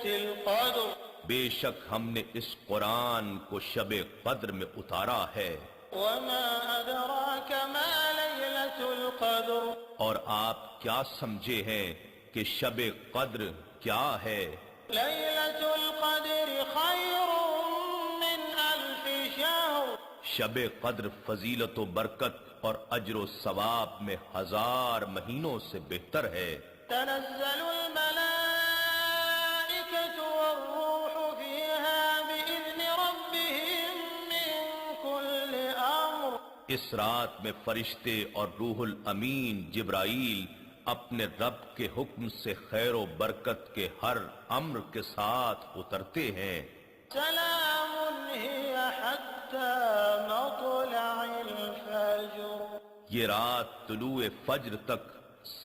القدر بے شک ہم نے اس قرآن کو شب قدر میں اتارا ہے۔ وما أدراك ما ليلة القدر اور آپ کیا سمجھے ہیں کہ شب قدر کیا ہے؟ ليلة القدر خير من 1000 شهر شب قدر فضیلت و برکت اور اجر و ثواب میں 1000 مہینوں سے بہتر ہے۔ تنزل الملائكة والروح فيها بإذن ربهم من كل أمر اس رات میں فرشتے اور روح الامین جبرائیل اپنے رب کے حکم سے خیر و برکت کے ہر امر کے ساتھ اترتے ہیں۔ سلام هي حتى مطلع الفجر یہ رات طلوع فجر تک